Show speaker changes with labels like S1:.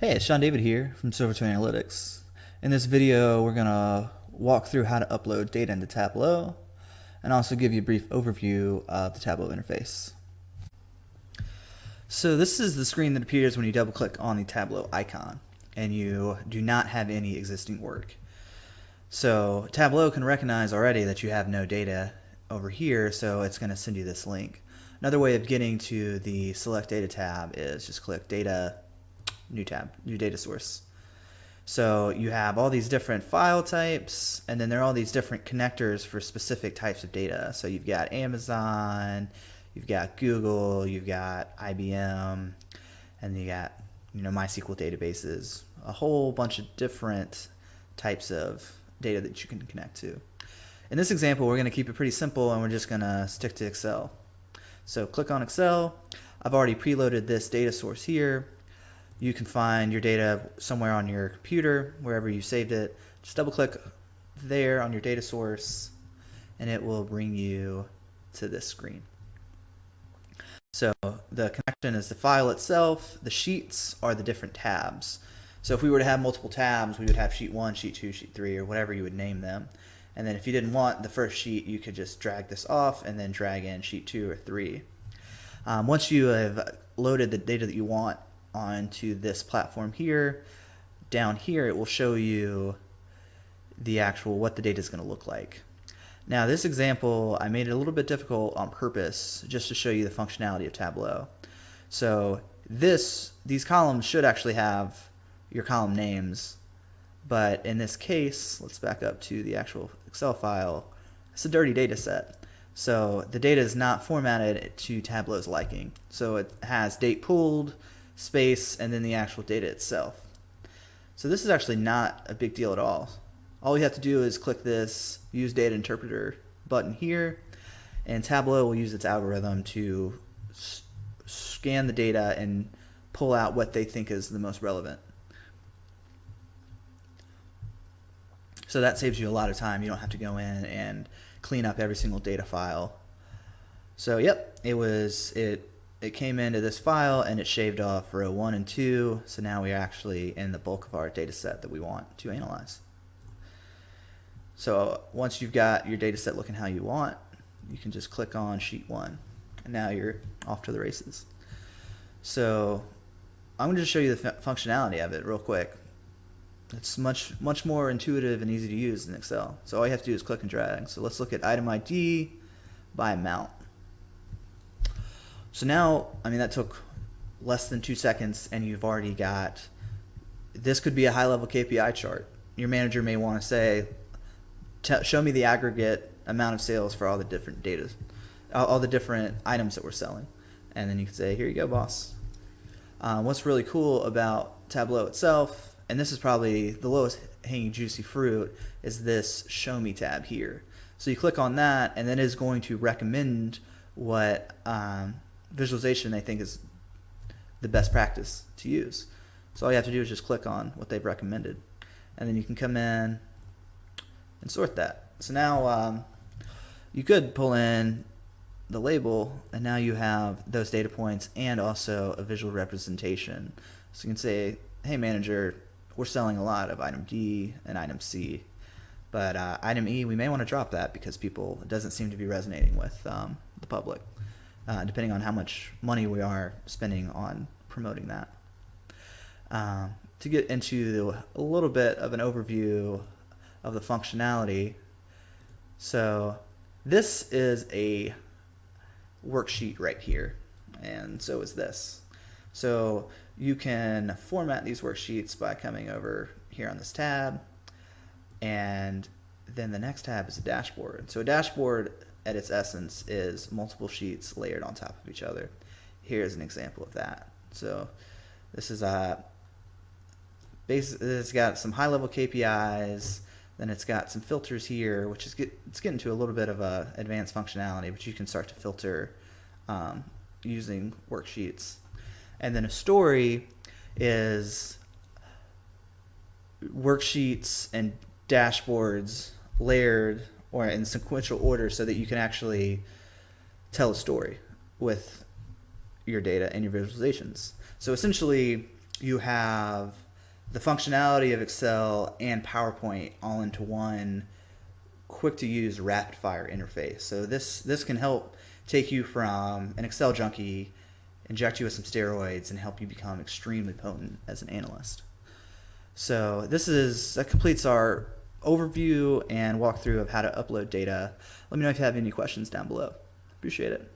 S1: Hey, it's Sean David here from Silverton Analytics. In this video, we're going to walk through how to upload data into Tableau and also give you a brief overview of the Tableau interface. So this is the screen that appears when you double click on the Tableau icon and you do not have any existing work. So Tableau can recognize already that you have no data over here, so it's going to send you this link. Another way of getting to the Select Data tab is just click Data, New tab, New Data Source. So you have all these different file types, and then there are all these different connectors for specific types of data. So you've got Amazon, you've got Google, you've got IBM, and you got MySQL databases, a whole bunch of different types of data that you can connect to. In this example, we're going to keep it pretty simple, and we're just going to stick to Excel. So click on Excel. I've already preloaded this data source here. You can find your data somewhere on your computer, wherever you saved it. Just double click there on your data source and it will bring you to this screen. So the connection is the file itself. The sheets are the different tabs. So if we were to have multiple tabs, we would have sheet 1, sheet 2, sheet 3, or whatever you would name them. And then if you didn't want the first sheet, you could just drag this off and then drag in sheet 2 or 3. Once you have loaded the data that you want onto this platform here, down here it will show you the actual what the data is going to look like. Now this example I made it a little bit difficult on purpose just to show you the functionality of Tableau. So these columns should actually have your column names, but in this case, let's back up to the actual Excel file. It's a dirty data set. So the data is not formatted to Tableau's liking. So it has date pulled, space, and then the actual data itself. So this is actually not a big deal at all. All we have to do is click this Use Data Interpreter button here, and Tableau will use its algorithm to scan the data and pull out what they think is the most relevant. So that saves you a lot of time. You don't have to go in and clean up every single data file. So yep, it came into this file and it shaved off row 1 and 2, so now we're actually in the bulk of our data set that we want to analyze. So once you've got your data set looking how you want, you can just click on sheet 1 and now you're off to the races. So I'm going to just show you the functionality of it real quick. It's much more intuitive and easy to use in Excel. So all you have to do is click and drag. So let's look at item ID by amount. So now, that took less than 2 seconds and you've already got, this could be a high-level KPI chart. Your manager may want to say, show me the aggregate amount of sales for all the different data, all the different items that we're selling. And then you can say, here you go, boss. What's really cool about Tableau itself, and this is probably the lowest hanging juicy fruit, is this Show Me tab here. So you click on that and then it's going to recommend what visualization they think is the best practice to use. So all you have to do is just click on what they've recommended, and then you can come in and sort that. So now you could pull in the label, and now you have those data points and also a visual representation. So you can say, hey manager, we're selling a lot of item D and item C, but item E, we may want to drop that because it doesn't seem to be resonating with the public. Depending on how much money we are spending on promoting that. To get into a little bit of an overview of the functionality, so this is a worksheet right here, and so is this. So you can format these worksheets by coming over here on this tab, and then the next tab is a dashboard. So a dashboard at its essence is multiple sheets layered on top of each other. Here's an example of that. So this is it's got some high-level KPIs, then it's got some filters here, which is it's getting to a little bit of advanced functionality, but you can start to filter using worksheets. And then a story is worksheets and dashboards layered or in sequential order so that you can actually tell a story with your data and your visualizations. So essentially, you have the functionality of Excel and PowerPoint all into one quick to use rapid fire interface. So this can help take you from an Excel junkie, inject you with some steroids, and help you become extremely potent as an analyst. So that completes our overview and walkthrough of how to upload data. Let me know if you have any questions down below. Appreciate it.